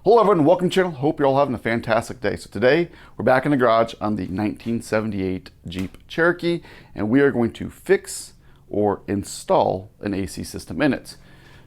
Hello everyone, welcome to the channel. Hope you're all having a fantastic day. So today we're back in the garage on the 1978 Jeep Cherokee, and we are going to fix or install an AC system in it.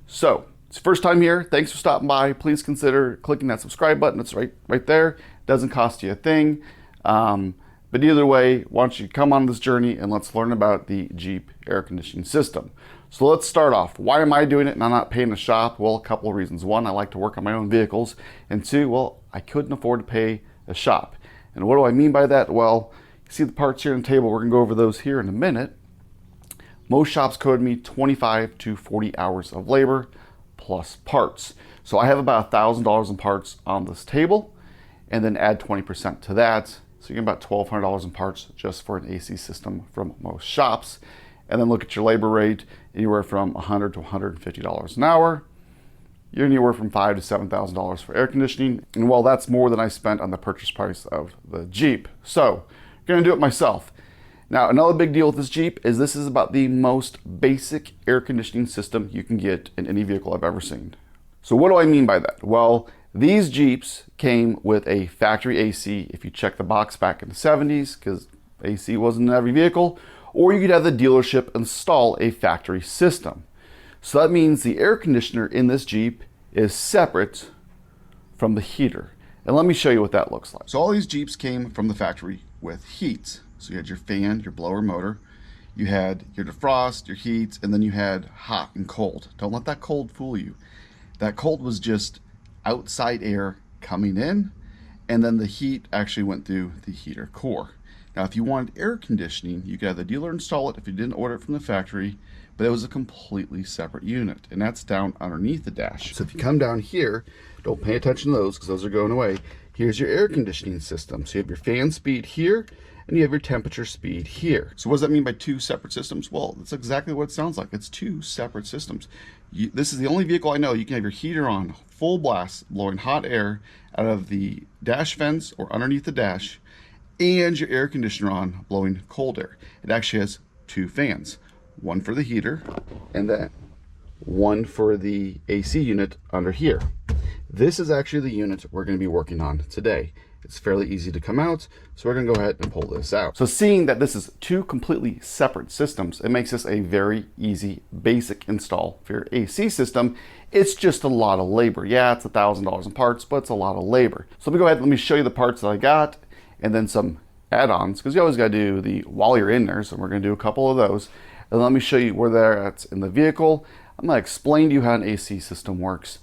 So it's your first time here, thanks for stopping by. Please consider clicking that subscribe button. It's right there. It doesn't cost you a thing. But either way, why don't you come on this journey and let's learn about the Jeep air conditioning system. So let's start off. Why am I doing it and I'm not paying a shop? Well, a couple of reasons. One, I like to work on my own vehicles. And two, well, I couldn't afford to pay a shop. And what do I mean by that? Well, you see the parts here on the table. We're gonna go over those here in a minute. Most shops code me 25 to 40 hours of labor plus parts. So I have about $1,000 in parts on this table, and then add 20% to that. So you get about $1,200 in parts just for an AC system from most shops. And then look at your labor rate, anywhere from $100 to $150 an hour. You're anywhere from $5,000 to $7,000 for air conditioning. And well, that's more than I spent on the purchase price of the Jeep. So I'm gonna do it myself. Now, another big deal with this Jeep is this is about the most basic air conditioning system you can get in any vehicle I've ever seen. So what do I mean by that? Well, these Jeeps came with a factory AC if you check the box back in the 70s, because AC wasn't in every vehicle, or you could have the dealership install a factory system. So that means the air conditioner in this Jeep is separate from the heater. And let me show you what that looks like. So all these Jeeps came from the factory with heat. So you had your fan, your blower motor, you had your defrost, your heat, and then you had hot and cold. Don't let that cold fool you. That cold was just outside air coming in, and then the heat actually went through the heater core. Now, if you wanted air conditioning, you could have the dealer install it if you didn't order it from the factory, but it was a completely separate unit, and that's down underneath the dash. So if you come down here, don't pay attention to those because those are going away. Here's your air conditioning system. So you have your fan speed here, and you have your temperature speed here. So what does that mean by two separate systems? Well, that's exactly what it sounds like. It's two separate systems. This is the only vehicle I know you can have your heater on full blast, blowing hot air out of the dash vents or underneath the dash, and your air conditioner on blowing cold air. It actually has two fans, one for the heater and then one for the AC unit under here. This is actually the unit we're going to be working on today. It's fairly easy to come out, so we're going to go ahead and pull this out. So seeing that this is two completely separate systems, it makes this a very easy basic install for your AC system. It's just a lot of labor. Yeah, it's $1,000 in parts, but it's a lot of labor. So let me go ahead and let me show you the parts that I got, and then some add-ons, because you always got to do the while you're in there, so we're going to do a couple of those. And let me show you where they're at in the vehicle. I'm going to explain to you how an AC system works,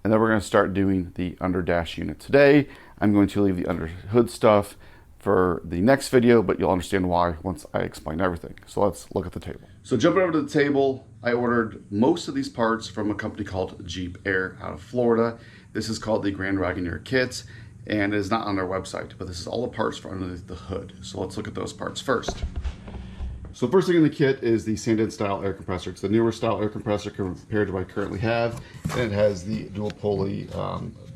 and then we're going to start doing the under dash unit today. I'm going to leave the under hood stuff for the next video, but you'll understand why once I explain everything. So let's look at the table. So jumping over to the table, I ordered most of these parts from a company called Jeep Air out of Florida. This is called the Grand Wagoneer Kit, and it is not on their website, but this is all the parts for underneath the hood. So let's look at those parts first. So the first thing in the kit is the Sandin style air compressor. It's the newer style air compressor compared to what I currently have, and it has the dual pulley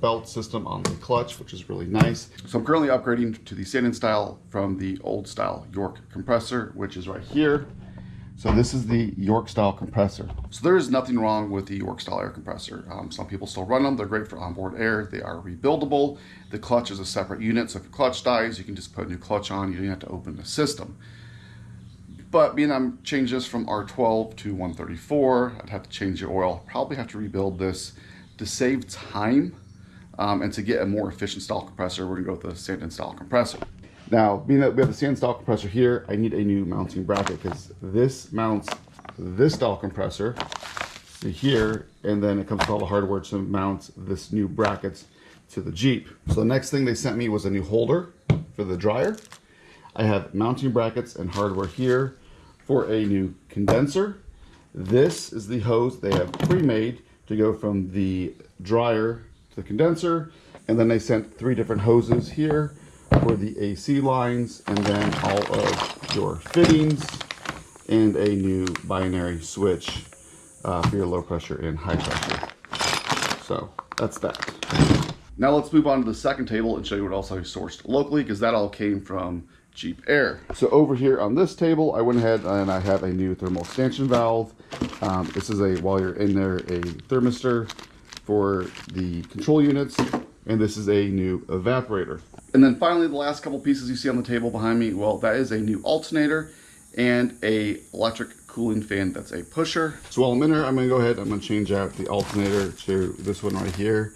belt system on the clutch, which is really nice. So I'm currently upgrading to the Sandin style from the old style York compressor, which is right here. So this is the York style compressor. So there is nothing wrong with the York style air compressor. Some people still run them. They're great for onboard air. They are rebuildable. The clutch is a separate unit. So if your clutch dies, you can just put a new clutch on. You don't have to open the system. But being I'm changing this from R12 to 134, I'd have to change the oil. Probably have to rebuild this to save time and to get a more efficient style compressor. We're gonna go with the Sandin style compressor. Now, being that we have the Sandin style compressor here, I need a new mounting bracket because this mounts this style compressor to here, and then it comes with all the hardware to mount this new brackets to the Jeep. So the next thing they sent me was a new holder for the dryer. I have mounting brackets and hardware here for a new condenser. This is the hose they have pre-made to go from the dryer to the condenser. And then they sent 3 different hoses here for the AC lines, and then all of your fittings, and a new binary switch for your low pressure and high pressure. So that's that. Now let's move on to the second table and show you what else I sourced locally, because that all came from Jeep Air. So over here on this table, I went ahead and I have a new thermal expansion valve. This is while you're in there, a thermistor for the control units. and this is a new evaporator. And then finally, the last couple pieces you see on the table behind me, well, that is a new alternator and a electric cooling fan that's a pusher. So while I'm in there, I'm gonna go ahead, I'm gonna change out the alternator to this one right here,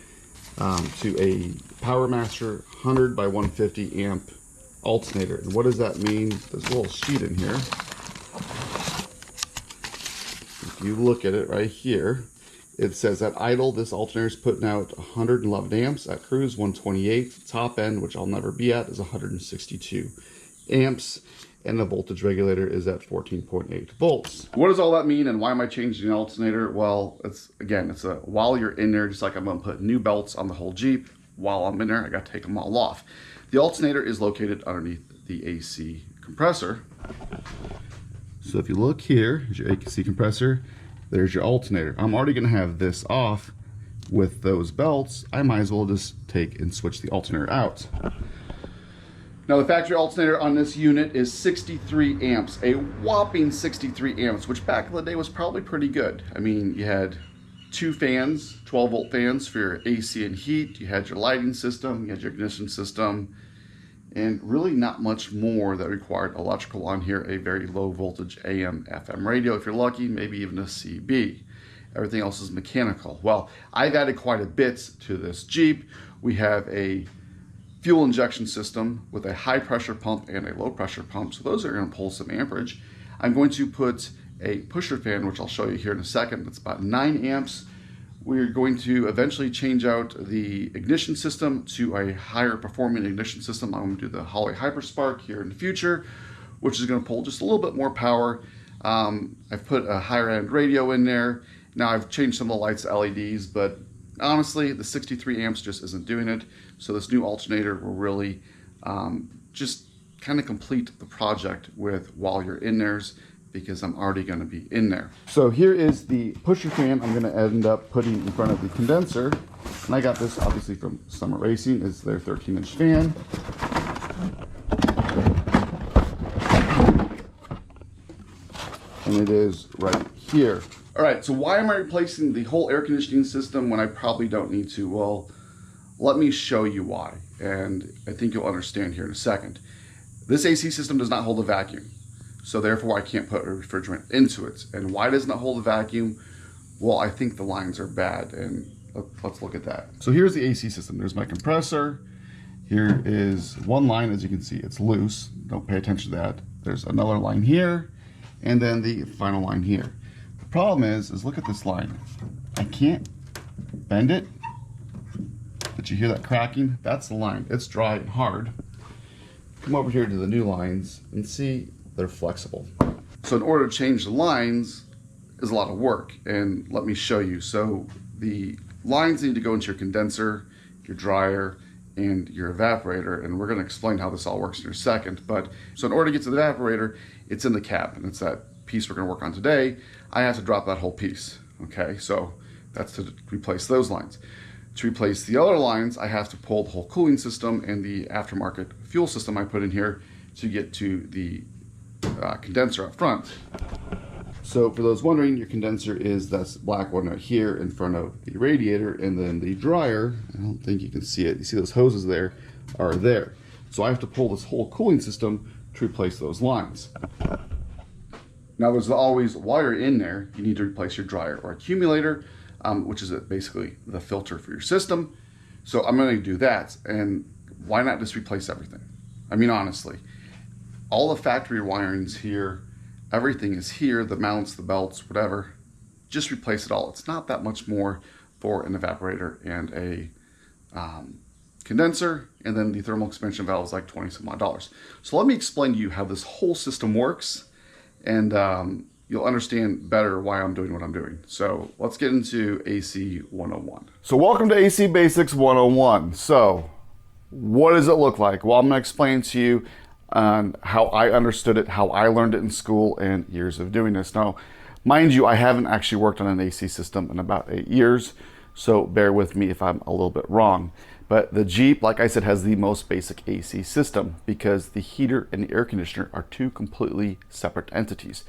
to a Power Master 100 by 150 amp alternator. And what does that mean? There's a little sheet in here. If you look at it right here, it says at idle, this alternator is putting out 111 amps. At cruise, 128. Top end, which I'll never be at, is 162 amps. And the voltage regulator is at 14.8 volts. What does all that mean, and why am I changing the alternator? Well, it's a while you're in there, just like I'm gonna put new belts on the whole Jeep. While I'm in there, I gotta take them all off. The alternator is located underneath the AC compressor. So if you look here, here's your AC compressor, there's your alternator. I'm already gonna have this off with those belts. I might as well just take and switch the alternator out. Now the factory alternator on this unit is 63 amps, a whopping 63 amps, which back in the day was probably pretty good. I mean, you had two fans, 12 volt fans for your AC and heat, you had your lighting system, you had your ignition system, and really not much more that required electrical on here, a very low voltage AM, FM radio, if you're lucky, maybe even a CB. Everything else is mechanical. Well, I've added quite a bit to this Jeep. We have a fuel injection system with a high pressure pump and a low pressure pump. So those are gonna pull some amperage. I'm going to put a pusher fan, which I'll show you here in a second. That's about 9 amps. We're going to eventually change out the ignition system to a higher performing ignition system. I'm gonna do the Holley Hyperspark here in the future, which is gonna pull just a little bit more power. I've put a higher end radio in there. Now I've changed some of the lights to LEDs, but honestly, the 63 amps just isn't doing it. So this new alternator will really just kind of complete the project with while you're in theirs, because I'm already going to be in there. So here is the pusher fan I'm going to end up putting in front of the condenser. And I got this obviously from Summer Racing. It's their 13-inch fan. And it is right here. All right, so why am I replacing the whole air conditioning system when I probably don't need to? Well, let me show you why, and I think you'll understand here in a second. This AC system does not hold a vacuum, so therefore I can't put a refrigerant into it. And why doesn't it hold a vacuum? Well, I think the lines are bad, and let's look at that. So here's the AC system. There's my compressor. Here is one line, as you can see, it's loose. Don't pay attention to that. There's another line here, and then the final line here. The problem is look at this line. I can't bend it, but you hear that cracking? That's the line. It's dry and hard. Come over here to the new lines and see they're flexible. So in order to change the lines is a lot of work, and let me show you. So the lines need to go into your condenser, your dryer, and your evaporator, and we're going to explain how this all works in a second. But so in order to get to the evaporator, it's in the cab, and it's that piece we're going to work on today. I have to drop that whole piece. Okay, so that's to replace those lines. To replace the other lines, I have to pull the whole cooling system and the aftermarket fuel system I put in here to get to the condenser up front. So for those wondering, your condenser is this black one right here in front of the radiator, and then the dryer, I don't think you can see it, you see those hoses there, are there. So I have to pull this whole cooling system to replace those lines. Now there's always wire in there, you need to replace your dryer or accumulator, which is basically the filter for your system. So I'm going to do that, and why not just replace everything? I mean, honestly, all the factory wiring's here, everything is here, the mounts, the belts, whatever, just replace it all. It's not that much more for an evaporator and a condenser, and then the thermal expansion valve is like 20 some odd dollars. So let me explain to you how this whole system works, and you'll understand better why I'm doing what I'm doing. So let's get into AC 101. So welcome to AC Basics 101. So what does it look like? Well, I'm going to explain to you on how I understood it, how I learned it in school, and years of doing this. Now, mind you, I haven't actually worked on an AC system in about 8 years, so bear with me if I'm a little bit wrong. But the Jeep, like I said, has the most basic AC system because the heater and the air conditioner are two completely separate entities.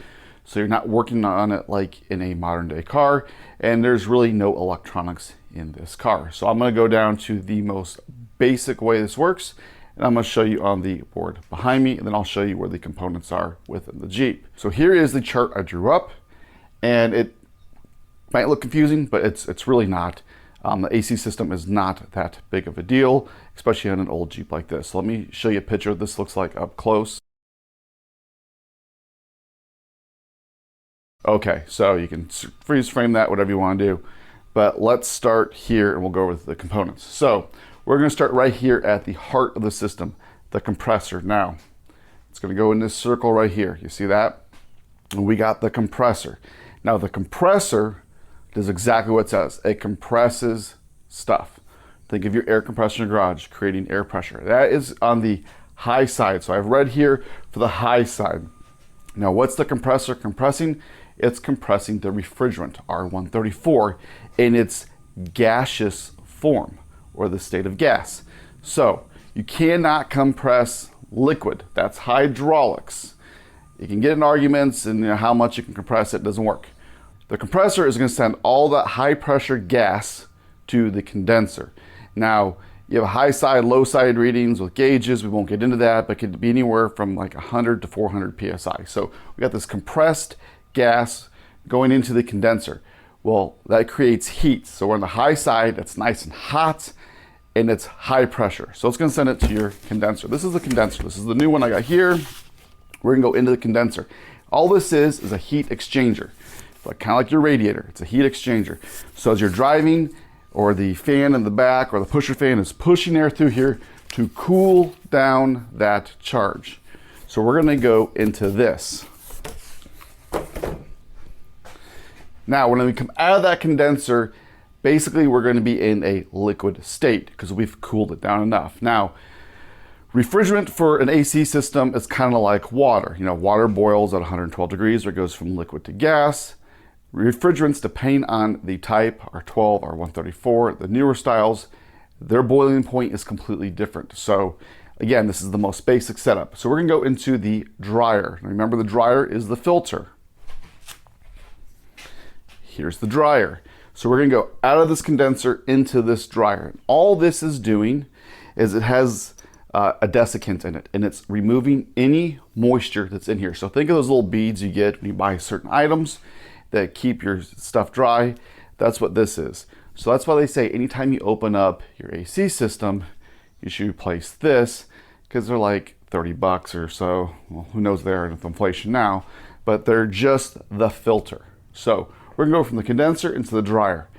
So you're not working on it like in a modern day car, and there's really no electronics in this car. So I'm going to go down to the most basic way this works, and I'm going to show you on the board behind me, and then I'll show you where the components are within the Jeep. So here is the chart I drew up, and it might look confusing, but it's really not. The AC system is not that big of a deal, especially on an old Jeep like this. So let me show you a picture of this looks like up close. Okay, so you can freeze frame that, whatever you want to do. But let's start here and we'll go over the components. So we're going to start right here at the heart of the system, the compressor. Now, it's going to go in this circle right here. You see that? And we got the compressor. Now the compressor does exactly what it says. It compresses stuff. Think of your air compressor in your garage, creating air pressure. That is on the high side. So I've read here for the high side. Now what's the compressor compressing? It's compressing the refrigerant, R134, in its gaseous form, or the state of gas. So you cannot compress liquid. That's hydraulics. You can get in arguments and how much you can compress it doesn't work. The compressor is going to send all that high pressure gas to the condenser. Now, you have high side, low side readings with gauges. We won't get into that, but it could be anywhere from like 100 to 400 psi. So we got this compressed gas going into the condenser. Well, that creates heat. So we're on the high side, it's nice and hot, and it's high pressure. So it's going to send it to your condenser. This is the condenser. This is the new one I got here. We're going to go into the condenser. All this is a heat exchanger. But kind of like your radiator, it's a heat exchanger. So as you're driving, or the fan in the back, or the pusher fan is pushing air through here to cool down that charge. So we're going to go into this. Now, when we come out of that condenser, basically we're going to be in a liquid state because we've cooled it down enough. Now, refrigerant for an AC system is kind of like water. You know, water boils at 112 degrees, or it goes from liquid to gas. Refrigerants, depending on the type, R12, R134, the newer styles, their boiling point is completely different. So again, this is the most basic setup. So we're going to go into the dryer. Remember, the dryer is the filter. Here's the dryer. So we're going to go out of this condenser into this dryer. All this is doing is it has a desiccant in it, and it's removing any moisture that's in here. So think of those little beads you get when you buy certain items that keep your stuff dry. That's what this is. So that's why they say anytime you open up your AC system, you should replace this, because they're like 30 bucks or so. Well, who knows, they're with inflation now, but they're just the filter. So we're gonna go from the condenser into the dryer.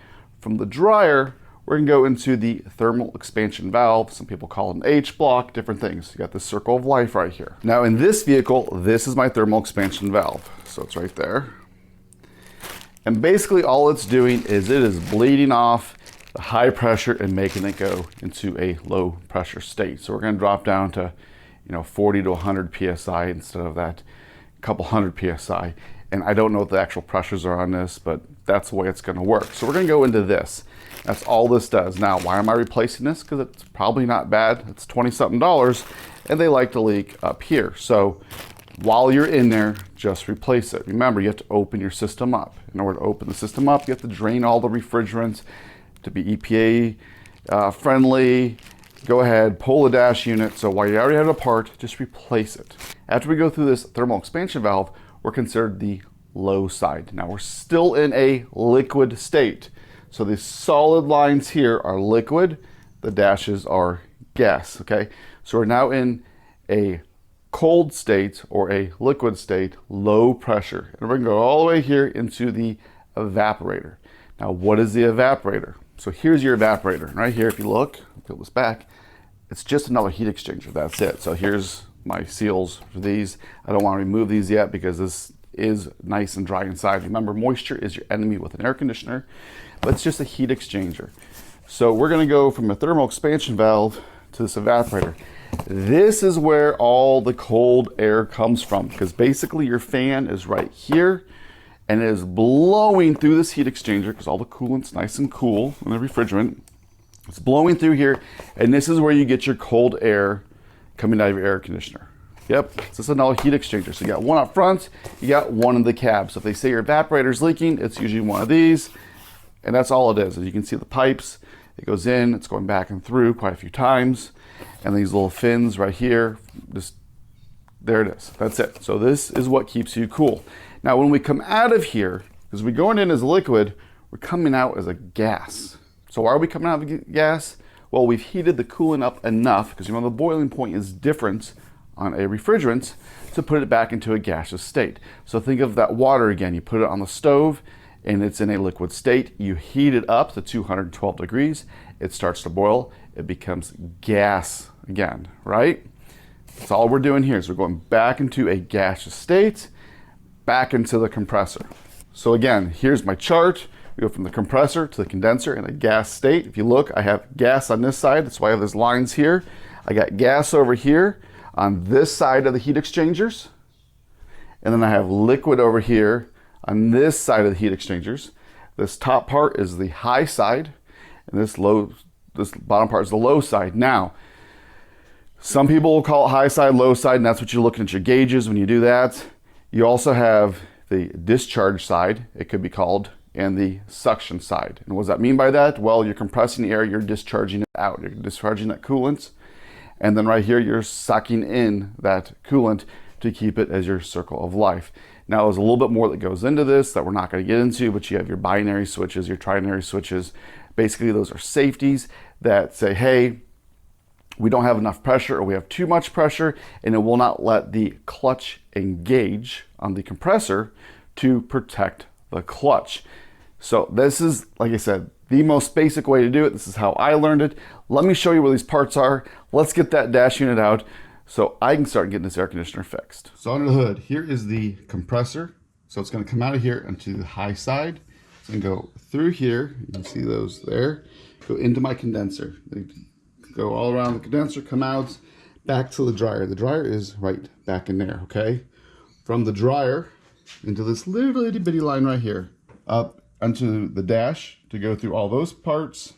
From the dryer, we're gonna go into the thermal expansion valve. Some people call it an H block, different things. You got this circle of life right here. Now in this vehicle, this is my thermal expansion valve. So it's right there. And basically all it's doing is it is bleeding off the high pressure and making it go into a low pressure state. So we're going to drop down to, 40 to 100 psi instead of that couple hundred psi. And I don't know what the actual pressures are on this, but that's the way it's going to work. So we're going to go into this. That's all this does. Now, why am I replacing this? Because it's probably not bad. It's $20-something, and they like to leak up here. So while you're in there, just replace it. Remember, you have to open your system up. In order to open the system up, you have to drain all the refrigerants to be EPA friendly. Go ahead, pull the dash unit. So while you already have it apart, just replace it. After we go through this thermal expansion valve, we're considered the low side. Now we're still in a liquid state. So the solid lines here are liquid, the dashes are gas, okay? So we're now in a cold state, or a liquid state, low pressure. And we're gonna go all the way here into the evaporator. Now, what is the evaporator? So here's your evaporator. Right here, if you look, peel this back, it's just another heat exchanger, that's it. So here's my seals for these. I don't wanna remove these yet because this is nice and dry inside. Remember, moisture is your enemy with an air conditioner, but it's just a heat exchanger. So we're gonna go from a thermal expansion valve to this evaporator. This is where all the cold air comes from, because basically your fan is right here and it is blowing through this heat exchanger, because all the coolant's nice and cool in the refrigerant. It's blowing through here, and this is where you get your cold air coming out of your air conditioner. Yep, so this is another heat exchanger. So you got one up front, you got one in the cab. So if they say your evaporator's leaking, it's usually one of these. And that's all it is. As you can see the pipes, it goes in, it's going back and through quite a few times. And these little fins right here, just there it is. That's it. So this is what keeps you cool. Now when we come out of here, because we're going in as a liquid, we're coming out as a gas. So why are we coming out of gas? Well, we've heated the coolant up enough, because you know the boiling point is different on a refrigerant, to put it back into a gaseous state. So think of that water again. You put it on the stove and it's in a liquid state. You heat it up to 212 degrees. It starts to boil. It becomes gas again, right? That's all we're doing here is we're going back into a gaseous state, back into the compressor. So again, here's my chart. We go from the compressor to the condenser in a gas state. If you look, I have gas on this side. That's why I have these lines here. I got gas over here on this side of the heat exchangers. And then I have liquid over here on this side of the heat exchangers. This top part is the high side, and this bottom part is the low side. Now, some people will call it high side, low side, and that's what you're looking at your gauges when you do that. You also have the discharge side, it could be called, and the suction side. And what does that mean by that? Well, you're compressing the air, you're discharging it out. You're discharging that coolant. And then right here, you're sucking in that coolant to keep it as your circle of life. Now, there's a little bit more that goes into this that we're not going to get into, but you have your binary switches, your trinary switches. Basically, those are safeties that say, hey, we don't have enough pressure or we have too much pressure, and it will not let the clutch engage on the compressor to protect the clutch. So this is, like I said, the most basic way to do it. This is how I learned it. Let me show you where these parts are. Let's get that dash unit out so I can start getting this air conditioner fixed. So under the hood, here is the compressor. So it's going to come out of here onto the high side. It's going to go through here. You can see those there. Go into my condenser. They go all around the condenser, come out, back to the dryer. The dryer is right back in there, okay? From the dryer into this little itty bitty line right here, up onto the dash to go through all those parts,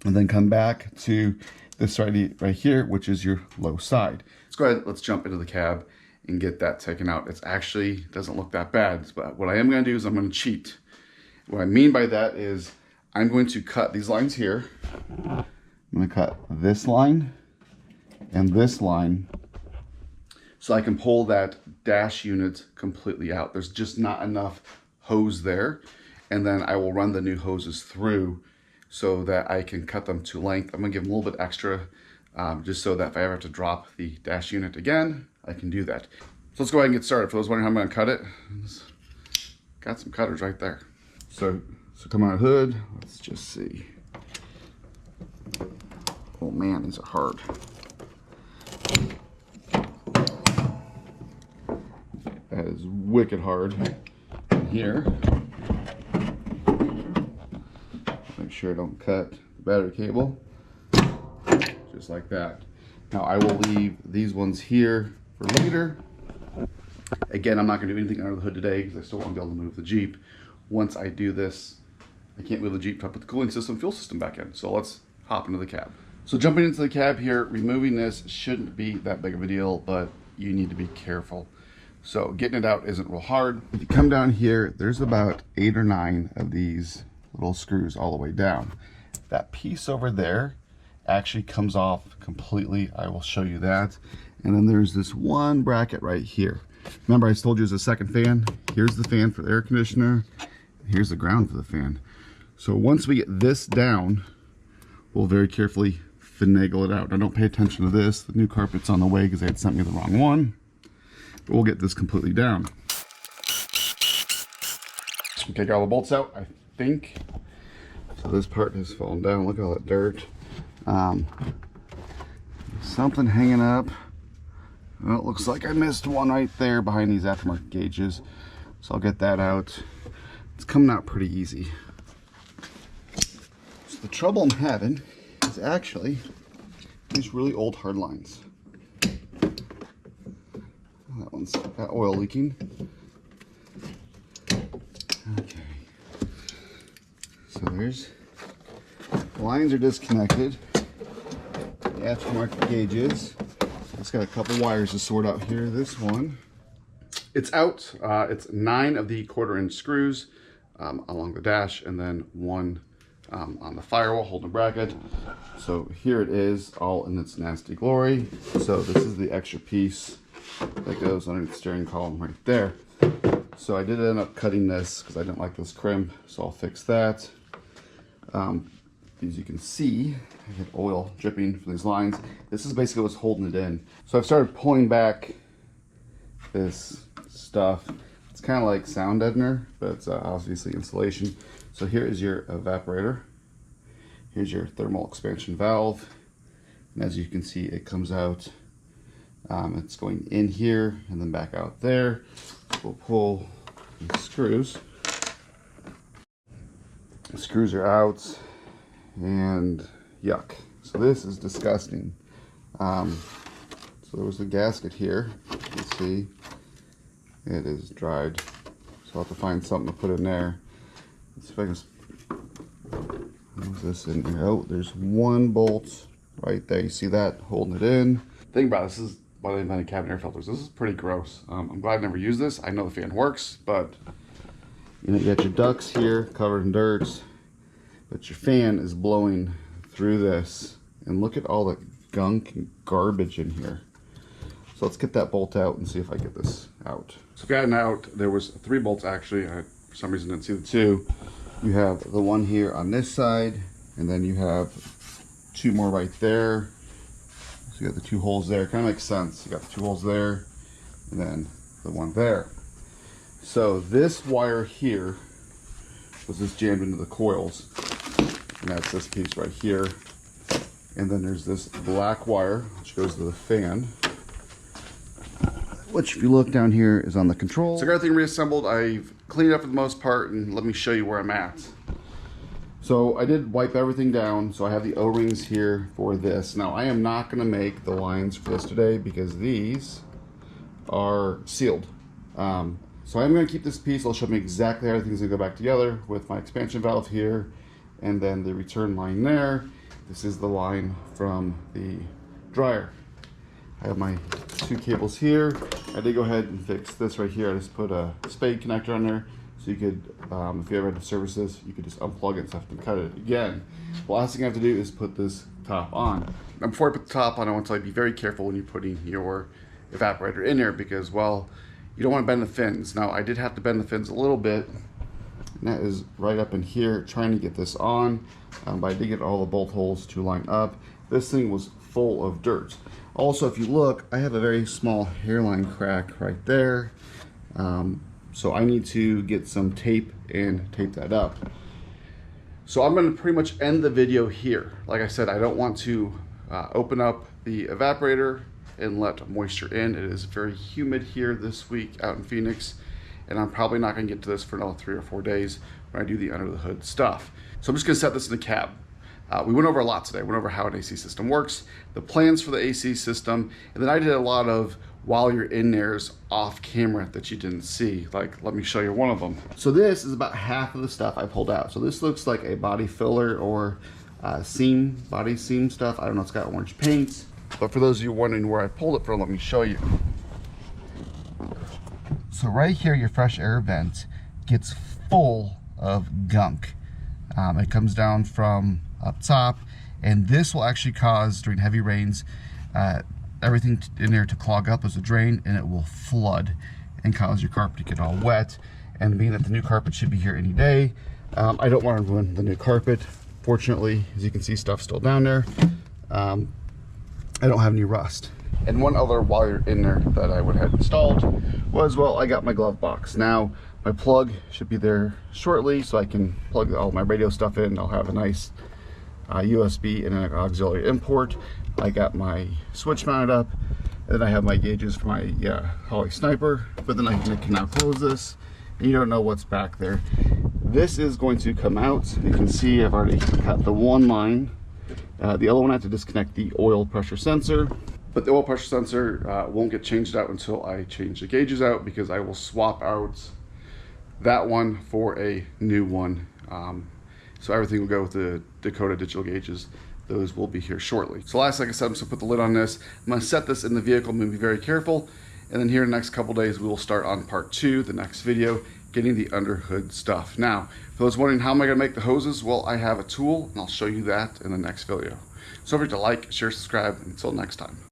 and then come back to this right here, which is your low side. Let's go ahead, let's jump into the cab and get that taken out. It's actually doesn't look that bad, but what I am going to do is I'm going to cheat. What I mean by that is I'm going to cut these lines here. I'm going to cut this line and this line so I can pull that dash unit completely out. There's just not enough hose there. And then I will run the new hoses through so that I can cut them to length. I'm gonna give them a little bit extra just so that if I ever have to drop the dash unit again, I can do that. So let's go ahead and get started. For those wondering how I'm gonna cut it, got some cutters right there. So come on hood, let's just see. Oh man, these are hard. That is wicked hard. Here, make sure I don't cut the battery cable, just like that. Now I will leave these ones here for later. Again, I'm not going to do anything under the hood today because I still want to be able to move the Jeep. Once I do this, I can't move the Jeep to put the cooling system, fuel system back in. So let's hop into the cab. So jumping into the cab here, removing this shouldn't be that big of a deal, but you need to be careful. So getting it out isn't real hard. If you come down here, there's about 8 or 9 of these little screws all the way down. That piece over there actually comes off completely. I will show you that. And then there's this one bracket right here. Remember I told you there's a second fan? Here's the fan for the air conditioner. Here's the ground for the fan. So once we get this down, we'll very carefully finagle it out. Now don't pay attention to this. The new carpet's on the way because they had sent me the wrong one. But we'll get this completely down. Okay, got all the bolts out, I think. So this part has fallen down. Look at all that dirt. Something hanging up. Well, it looks like I missed one right there behind these aftermarket gauges. So I'll get that out. It's coming out pretty easy. So the trouble I'm having is actually these really old hard lines. That one's got oil leaking. Okay. So there's, the lines are disconnected. The aftermarket gauges. It's got a couple wires to sort out here. This one, it's out. It's 9 of the 1/4 inch screws. along the dash, and then one on the firewall holding the bracket. So here it is, all in its nasty glory. So this is the extra piece that goes underneath the steering column right there. So I did end up cutting this because I didn't like this crimp, so I'll fix that. As you can see, I have oil dripping from these lines. This is basically what's holding it in. So I've started pulling back this stuff. It's kind of like sound deadener, but it's obviously insulation. So here is your evaporator. Here's your thermal expansion valve. And as you can see, it comes out. It's going in here and then back out there. We'll pull the screws. The screws are out. And yuck. So this is disgusting. So there was a gasket here. You can see it is dried. So I'll have to find something to put in there. Let's see if I can. What's this in here? Oh, there's one bolt right there. You see that holding it in. Think about it, this is why they invented cabin air filters. This is pretty gross. I'm glad I never used this. I know the fan works, but you know, you got your ducts here covered in dirt. But your fan is blowing through this, and look at all the gunk and garbage in here. So let's get that bolt out and see if I get this out. So I've gotten out. There was 3 bolts actually. I, for some reason, didn't see the 2. You have the one here on this side, and then you have 2 more right there. So you got the 2 holes there. Kind of makes sense. You got the 2 holes there, and then the one there. So this wire here was just jammed into the coils. And that's this piece right here. And then there's this black wire, which goes to the fan. Which, if you look down here, is on the control. So I got everything reassembled. I've cleaned it up for the most part, and let me show you where I'm at. So I did wipe everything down. So I have the O-rings here for this. Now, I am not going to make the lines for this today because these are sealed. So I'm going to keep this piece. It'll show me exactly how everything's going to go back together with my expansion valve here. And then the return line there. This is the line from the dryer. I have my 2 cables here. I did go ahead and fix this right here. I just put a spade connector on there. So you could, if you ever had to service this, you could just unplug it and have to cut it again. The last thing I have to do is put this top on. Now before I put the top on, I want to tell you, be very careful when you're putting your evaporator in there because, well, you don't want to bend the fins. Now I did have to bend the fins a little bit. And that is right up in here, trying to get this on, but I did get all the bolt holes to line up. This thing was full of dirt. Also, if you look, I have a very small hairline crack right there. So I need to get some tape and tape that up. So I'm going to pretty much end the video here. Like I said, I don't want to open up the evaporator and let moisture in. It is very humid here this week out in Phoenix. And I'm probably not gonna get to this for another 3 or 4 days when I do the under the hood stuff. So I'm just gonna set this in the cab. We went over a lot today. Went over how an AC system works, the plans for the AC system, and then I did a lot of while you're in there's off camera that you didn't see. Like, let me show you one of them. So this is about half of the stuff I pulled out. So this looks like a body filler or body seam stuff. I don't know, it's got orange paint. But for those of you wondering where I pulled it from, let me show you. So right here, your fresh air vent gets full of gunk. It comes down from up top, and this will actually cause, during heavy rains, everything in there to clog up as a drain, and it will flood and cause your carpet to get all wet. And being that the new carpet should be here any day, I don't want to ruin the new carpet. Fortunately, as you can see, stuff's still down there. I don't have any rust. And one other while you're in there that I went ahead and installed was, well, I got my glove box. Now, my plug should be there shortly so I can plug all my radio stuff in. I'll have a nice USB and an auxiliary import. I got my switch mounted up, and then I have my gauges for my Holly Sniper, but then I can now close this, and you don't know what's back there. This is going to come out. You can see I've already cut the one line. The other one I have to disconnect the oil pressure sensor. But the oil pressure sensor won't get changed out until I change the gauges out, because I will swap out that one for a new one. So everything will go with the Dakota digital gauges. Those will be here shortly. So last, like I said, I'm just gonna put the lid on this. I'm gonna set this in the vehicle. I'm gonna be very careful. And then here in the next couple days, we will start on part 2, the next video, getting the under hood stuff. Now, for those wondering how am I going to make the hoses, well, I have a tool and I'll show you that in the next video. So don't forget to like, share, subscribe, and until next time.